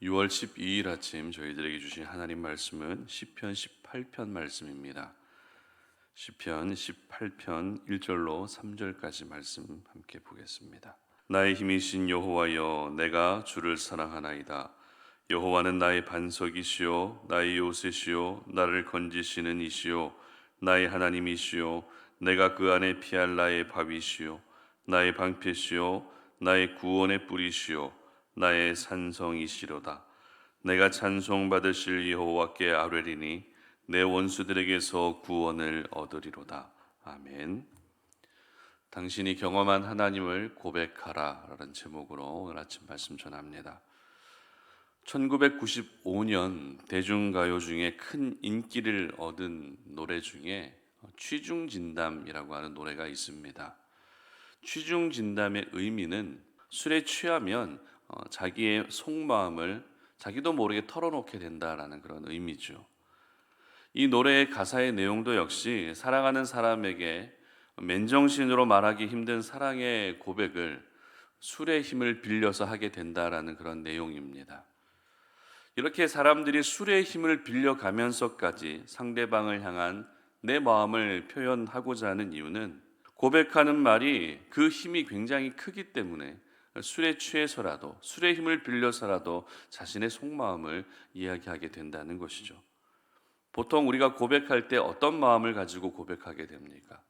6월 12일 아침 저희들에게 주신 하나님 말씀은 시편 18편 말씀입니다. 시편 18편 1절로 3절까지 말씀 함께 보겠습니다. 나의 힘이신 여호와여, 내가 주를 사랑하나이다. 여호와는 나의 반석이시요 나의 요새시요 나를 건지시는 이시요 나의 하나님이시요 내가 그 안에 피할 나의 바위시요 나의 방패시요 나의 구원의 뿌리시요 나의 산성이시로다. 내가 찬송받으실 여호와께 아뢰리니 내 원수들에게서 구원을 얻으리로다. 아멘. 당신이 경험한 하나님을 고백하라 라는 제목으로 오늘 아침 말씀 전합니다. 1995년 대중가요 중에 큰 인기를 얻은 노래 중에 취중진담이라고 하는 노래가 있습니다. 취중진담의 의미는 술에 취하면 자기의 속마음을 자기도 모르게 털어놓게 된다라는 그런 의미죠. 이 노래의 가사의 내용도 역시 사랑하는 사람에게 맨정신으로 말하기 힘든 사랑의 고백을 술의 힘을 빌려서 하게 된다라는 그런 내용입니다. 이렇게 사람들이 술의 힘을 빌려가면서까지 상대방을 향한 내 마음을 표현하고자 하는 이유는 고백하는 말이 그 힘이 굉장히 크기 때문에 술에 취해서라도 술의 힘을 빌려서라도 자신의 속마음을 이야기하게 된다는 것이죠. 보통 우리가 고백할 때 어떤 마음을 가지고 고백하게 됩니까?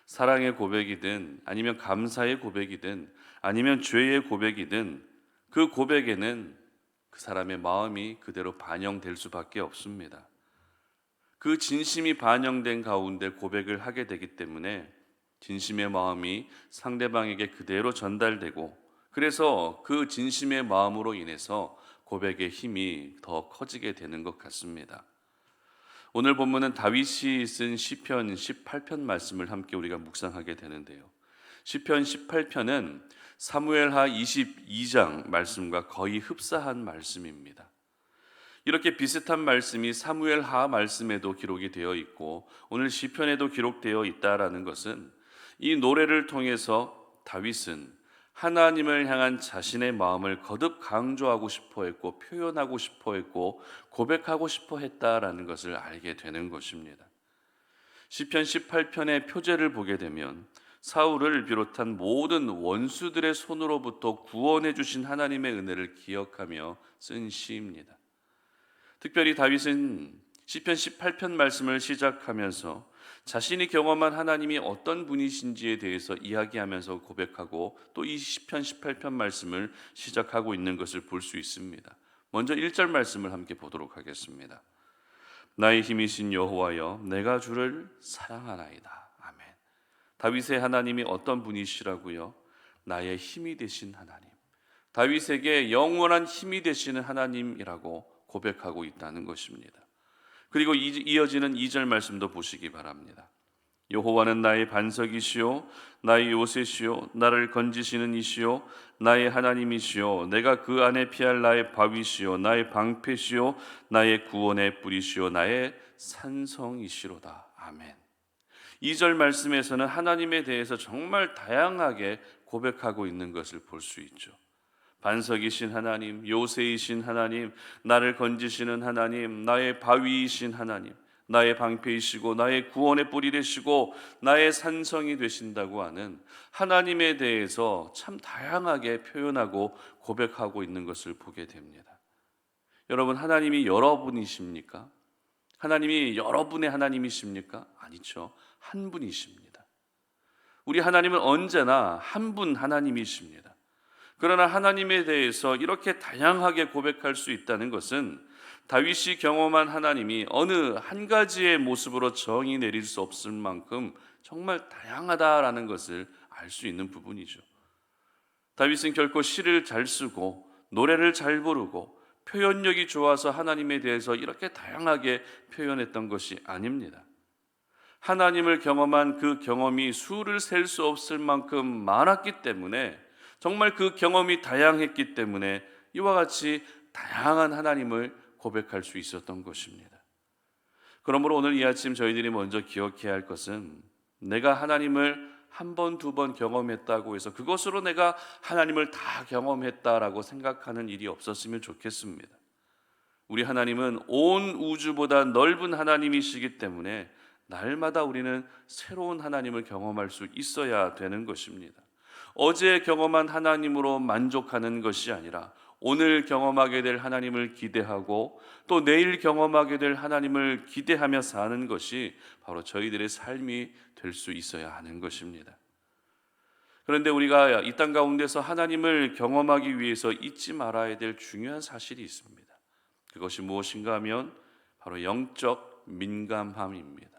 사랑의 고백이든 아니면 감사의 고백이든 아니면 죄의 고백이든 그 고백에는 그 사람의 마음이 그대로 반영될 수밖에 없습니다. 그 진심이 반영된 가운데 고백을 하게 되기 때문에 진심의 마음이 상대방에게 그대로 전달되고, 그래서 그 진심의 마음으로 인해서 고백의 힘이 더 커지게 되는 것 같습니다. 오늘 본문은 다윗이 쓴 시편 18편 말씀을 함께 우리가 묵상하게 되는데요. 시편 18편은 사무엘하 22장 말씀과 거의 흡사한 말씀입니다. 이렇게 비슷한 말씀이 사무엘하 말씀에도 기록이 되어 있고 오늘 시편에도 기록되어 있다라는 것은 이 노래를 통해서 다윗은 하나님을 향한 자신의 마음을 거듭 강조하고 싶어 했고 표현하고 싶어 했고 고백하고 싶어 했다라는 것을 알게 되는 것입니다. 시편 18편의 표제를 보게 되면 사울을 비롯한 모든 원수들의 손으로부터 구원해 주신 하나님의 은혜를 기억하며 쓴 시입니다. 특별히 다윗은 시편 18편 말씀을 시작하면서 자신이 경험한 하나님이 어떤 분이신지에 대해서 이야기하면서 고백하고 또 이 시편 18편 말씀을 시작하고 있는 것을 볼 수 있습니다. 먼저 1절 말씀을 함께 보도록 하겠습니다. 나의 힘이신 여호와여, 내가 주를 사랑하나이다. 아멘. 다윗의 하나님이 어떤 분이시라고요? 나의 힘이 되신 하나님. 다윗에게 영원한 힘이 되시는 하나님이라고 고백하고 있다는 것입니다. 그리고 이어지는 2절 말씀도 보시기 바랍니다. 여호와는 나의 반석이시요 나의 요새시요 나를 건지시는 이시요 나의 하나님이시요 내가 그 안에 피할 나의 바위시요 나의 방패시요 나의 구원의 뿌리시요 나의 산성이시로다. 아멘. 2절 말씀에서는 하나님에 대해서 정말 다양하게 고백하고 있는 것을 볼 수 있죠. 반석이신 하나님, 요새이신 하나님, 나를 건지시는 하나님, 나의 바위이신 하나님, 나의 방패이시고 나의 구원의 뿌리 되시고 나의 산성이 되신다고 하는 하나님에 대해서 참 다양하게 표현하고 고백하고 있는 것을 보게 됩니다. 여러분, 하나님이 여러분이십니까? 하나님이 여러분의 하나님이십니까? 아니죠. 한 분이십니다. 우리 하나님은 언제나 한 분 하나님이십니다. 그러나 하나님에 대해서 이렇게 다양하게 고백할 수 있다는 것은 다윗이 경험한 하나님이 어느 한 가지의 모습으로 정의 내릴 수 없을 만큼 정말 다양하다라는 것을 알 수 있는 부분이죠. 다윗은 결코 시를 잘 쓰고 노래를 잘 부르고 표현력이 좋아서 하나님에 대해서 이렇게 다양하게 표현했던 것이 아닙니다. 하나님을 경험한 그 경험이 수를 셀 수 없을 만큼 많았기 때문에, 정말 그 경험이 다양했기 때문에 이와 같이 다양한 하나님을 고백할 수 있었던 것입니다. 그러므로 오늘 이 아침 저희들이 먼저 기억해야 할 것은 내가 하나님을 한 번, 두 번 경험했다고 해서 그것으로 내가 하나님을 다 경험했다라고 생각하는 일이 없었으면 좋겠습니다. 우리 하나님은 온 우주보다 넓은 하나님이시기 때문에 날마다 우리는 새로운 하나님을 경험할 수 있어야 되는 것입니다. 어제 경험한 하나님으로 만족하는 것이 아니라 오늘 경험하게 될 하나님을 기대하고 또 내일 경험하게 될 하나님을 기대하며 사는 것이 바로 저희들의 삶이 될 수 있어야 하는 것입니다. 그런데 우리가 이 땅 가운데서 하나님을 경험하기 위해서 잊지 말아야 될 중요한 사실이 있습니다. 그것이 무엇인가 하면 바로 영적 민감함입니다.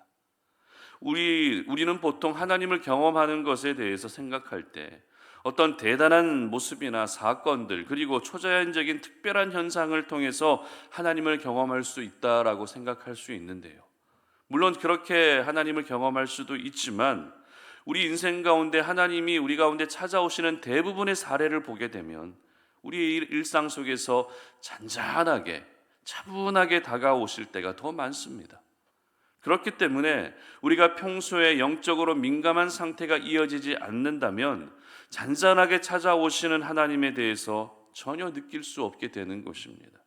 우리는 보통 하나님을 경험하는 것에 대해서 생각할 때 어떤 대단한 모습이나 사건들 그리고 초자연적인 특별한 현상을 통해서 하나님을 경험할 수 있다라고 생각할 수 있는데요. 물론 그렇게 하나님을 경험할 수도 있지만 우리 인생 가운데 하나님이 우리 가운데 찾아오시는 대부분의 사례를 보게 되면 우리의 일상 속에서 잔잔하게 차분하게 다가오실 때가 더 많습니다. 그렇기 때문에 우리가 평소에 영적으로 민감한 상태가 이어지지 않는다면 잔잔하게 찾아오시는 하나님에 대해서 전혀 느낄 수 없게 되는 것입니다.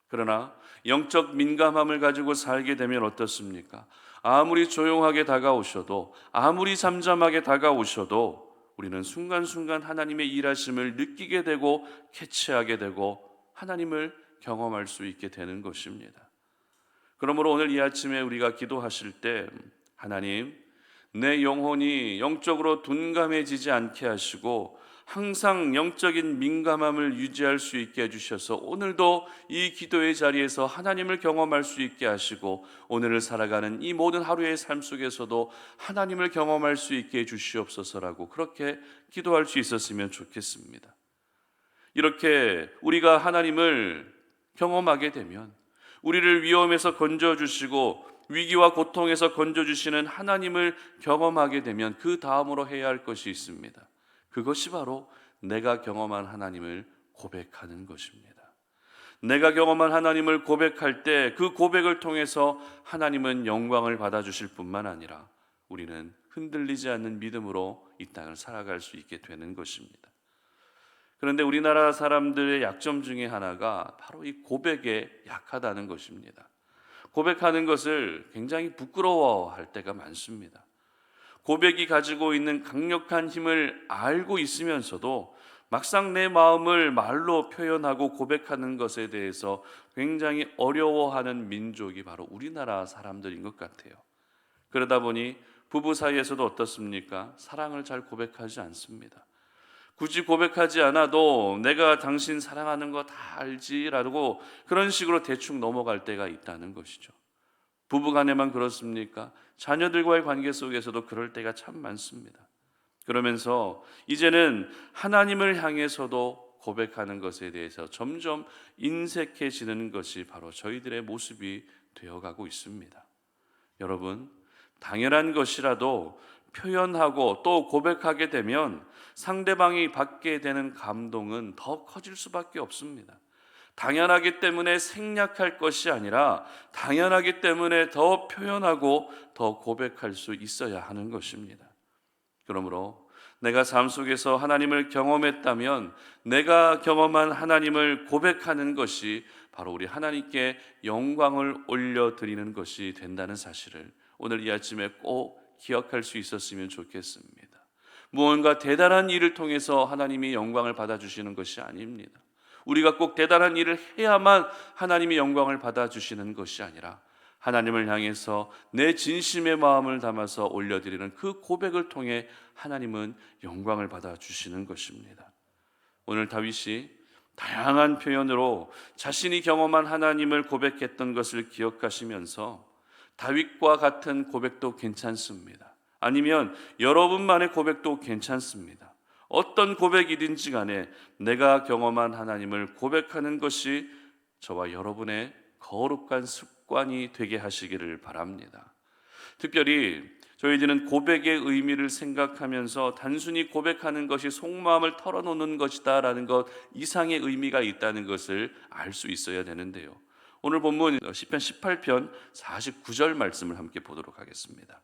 그러나 영적 민감함을 가지고 살게 되면 어떻습니까? 아무리 조용하게 다가오셔도 아무리 잠잠하게 다가오셔도 우리는 순간순간 하나님의 일하심을 느끼게 되고 캐치하게 되고 하나님을 경험할 수 있게 되는 것입니다. 그러므로 오늘 이 아침에 우리가 기도하실 때 하나님, 내 영혼이 영적으로 둔감해지지 않게 하시고 항상 영적인 민감함을 유지할 수 있게 해주셔서 오늘도 이 기도의 자리에서 하나님을 경험할 수 있게 하시고 오늘을 살아가는 이 모든 하루의 삶 속에서도 하나님을 경험할 수 있게 해주시옵소서라고 그렇게 기도할 수 있었으면 좋겠습니다. 이렇게 우리가 하나님을 경험하게 되면 우리를 위험에서 건져주시고 위기와 고통에서 건져주시는 하나님을 경험하게 되면 그 다음으로 해야 할 것이 있습니다. 그것이 바로 내가 경험한 하나님을 고백하는 것입니다. 내가 경험한 하나님을 고백할 때 그 고백을 통해서 하나님은 영광을 받아주실 뿐만 아니라 우리는 흔들리지 않는 믿음으로 이 땅을 살아갈 수 있게 되는 것입니다. 그런데 우리나라 사람들의 약점 중에 하나가 바로 이 고백에 약하다는 것입니다. 고백하는 것을 굉장히 부끄러워할 때가 많습니다. 고백이 가지고 있는 강력한 힘을 알고 있으면서도 막상 내 마음을 말로 표현하고 고백하는 것에 대해서 굉장히 어려워하는 민족이 바로 우리나라 사람들인 것 같아요. 그러다 보니 부부 사이에서도 어떻습니까? 사랑을 잘 고백하지 않습니다. 굳이 고백하지 않아도 내가 당신 사랑하는 거 다 알지라고 그런 식으로 대충 넘어갈 때가 있다는 것이죠. 부부간에만 그렇습니까? 자녀들과의 관계 속에서도 그럴 때가 참 많습니다. 그러면서 이제는 하나님을 향해서도 고백하는 것에 대해서 점점 인색해지는 것이 바로 저희들의 모습이 되어가고 있습니다. 여러분, 당연한 것이라도 표현하고 또 고백하게 되면 상대방이 받게 되는 감동은 더 커질 수밖에 없습니다. 당연하기 때문에 생략할 것이 아니라 당연하기 때문에 더 표현하고 더 고백할 수 있어야 하는 것입니다. 그러므로 내가 삶 속에서 하나님을 경험했다면 내가 경험한 하나님을 고백하는 것이 바로 우리 하나님께 영광을 올려드리는 것이 된다는 사실을 오늘 이 아침에 꼭 기억할 수 있었으면 좋겠습니다. 무언가 대단한 일을 통해서 하나님이 영광을 받아주시는 것이 아닙니다. 우리가 꼭 대단한 일을 해야만 하나님이 영광을 받아주시는 것이 아니라 하나님을 향해서 내 진심의 마음을 담아서 올려드리는 그 고백을 통해 하나님은 영광을 받아주시는 것입니다. 오늘 다윗이 다양한 표현으로 자신이 경험한 하나님을 고백했던 것을 기억하시면서 다윗과 같은 고백도 괜찮습니다. 아니면 여러분만의 고백도 괜찮습니다. 어떤 고백이든지 간에 내가 경험한 하나님을 고백하는 것이 저와 여러분의 거룩한 습관이 되게 하시기를 바랍니다. 특별히 저희들은 고백의 의미를 생각하면서 단순히 고백하는 것이 속마음을 털어놓는 것이다 라는 것 이상의 의미가 있다는 것을 알 수 있어야 되는데요. 오늘 본문 시편 18편 49절 말씀을 함께 보도록 하겠습니다.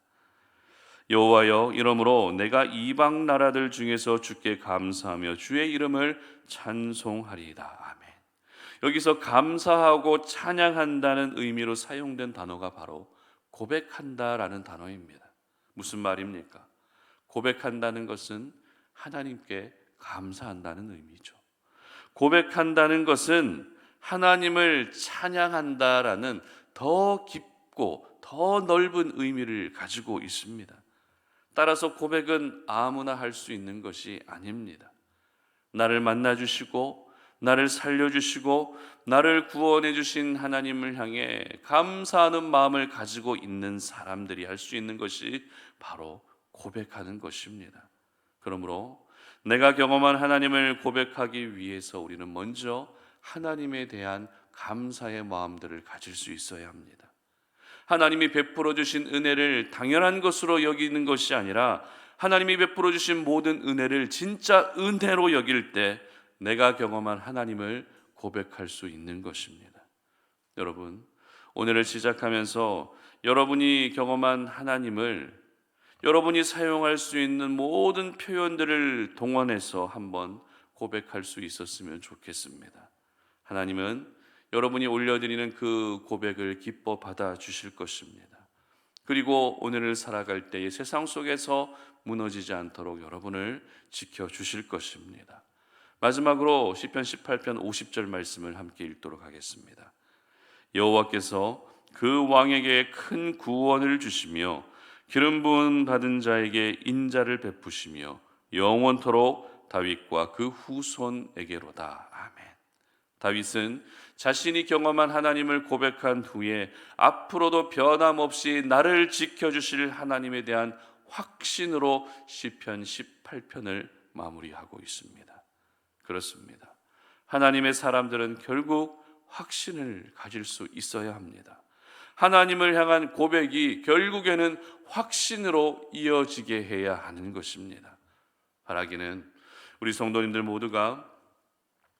여호와여, 이러므로 내가 이방 나라들 중에서 주께 감사하며 주의 이름을 찬송하리이다. 아멘. 여기서 감사하고 찬양한다는 의미로 사용된 단어가 바로 고백한다라는 단어입니다. 무슨 말입니까? 고백한다는 것은 하나님께 감사한다는 의미죠. 고백한다는 것은 하나님을 찬양한다라는 더 깊고 더 넓은 의미를 가지고 있습니다. 따라서 고백은 아무나 할 수 있는 것이 아닙니다. 나를 만나주시고 나를 살려주시고 나를 구원해 주신 하나님을 향해 감사하는 마음을 가지고 있는 사람들이 할 수 있는 것이 바로 고백하는 것입니다. 그러므로 내가 경험한 하나님을 고백하기 위해서 우리는 먼저 하나님에 대한 감사의 마음들을 가질 수 있어야 합니다. 하나님이 베풀어 주신 은혜를 당연한 것으로 여기는 것이 아니라 하나님이 베풀어 주신 모든 은혜를 진짜 은혜로 여길 때 내가 경험한 하나님을 고백할 수 있는 것입니다. 여러분, 오늘을 시작하면서 여러분이 경험한 하나님을 여러분이 사용할 수 있는 모든 표현들을 동원해서 한번 고백할 수 있었으면 좋겠습니다. 하나님은 여러분이 올려드리는 그 고백을 기뻐 받아주실 것입니다. 그리고 오늘을 살아갈 때의 세상 속에서 무너지지 않도록 여러분을 지켜주실 것입니다. 마지막으로 시편 18편 50절 말씀을 함께 읽도록 하겠습니다. 여호와께서 그 왕에게 큰 구원을 주시며 기름 부음 받은 자에게 인자를 베푸시며 영원토록 다윗과 그 후손에게로다. 아멘. 다윗은 자신이 경험한 하나님을 고백한 후에 앞으로도 변함없이 나를 지켜주실 하나님에 대한 확신으로 시편 18편을 마무리하고 있습니다. 그렇습니다. 하나님의 사람들은 결국 확신을 가질 수 있어야 합니다. 하나님을 향한 고백이 결국에는 확신으로 이어지게 해야 하는 것입니다. 바라기는 우리 성도님들 모두가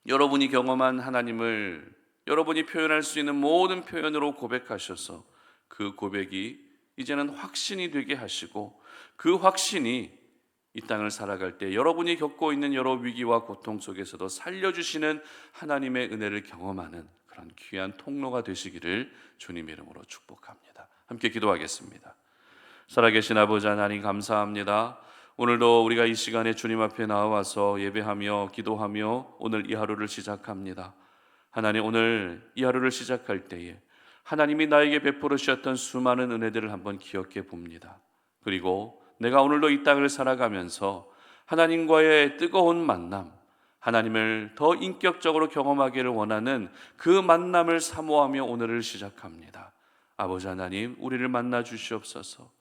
여러분이 경험한 하나님을 여러분이 표현할 수 있는 모든 표현으로 고백하셔서 그 고백이 이제는 확신이 되게 하시고 그 확신이 이 땅을 살아갈 때 여러분이 겪고 있는 여러 위기와 고통 속에서도 살려주시는 하나님의 은혜를 경험하는 그런 귀한 통로가 되시기를 주님의 이름으로 축복합니다. 함께 기도하겠습니다. 살아계신 아버지 하나님, 감사합니다. 오늘도 우리가 이 시간에 주님 앞에 나와서 예배하며 기도하며 오늘 이 하루를 시작합니다. 하나님, 오늘 이 하루를 시작할 때에 하나님이 나에게 베풀어 주셨던 수많은 은혜들을 한번 기억해 봅니다. 그리고 내가 오늘도 이 땅을 살아가면서 하나님과의 뜨거운 만남, 하나님을 더 인격적으로 경험하기를 원하는 그 만남을 사모하며 오늘을 시작합니다. 아버지 하나님, 우리를 만나 주시옵소서.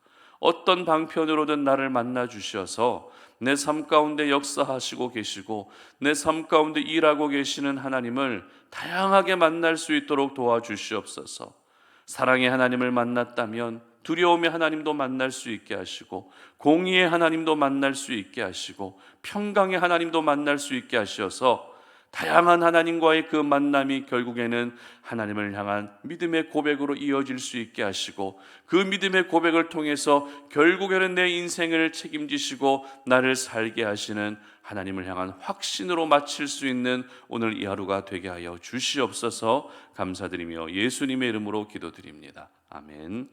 어떤 방편으로든 나를 만나 주셔서 내 삶 가운데 역사하시고 계시고 내 삶 가운데 일하고 계시는 하나님을 다양하게 만날 수 있도록 도와주시옵소서. 사랑의 하나님을 만났다면 두려움의 하나님도 만날 수 있게 하시고 공의의 하나님도 만날 수 있게 하시고 평강의 하나님도 만날 수 있게 하셔서 다양한 하나님과의 그 만남이 결국에는 하나님을 향한 믿음의 고백으로 이어질 수 있게 하시고 그 믿음의 고백을 통해서 결국에는 내 인생을 책임지시고 나를 살게 하시는 하나님을 향한 확신으로 마칠 수 있는 오늘 이 하루가 되게 하여 주시옵소서. 감사드리며 예수님의 이름으로 기도드립니다. 아멘.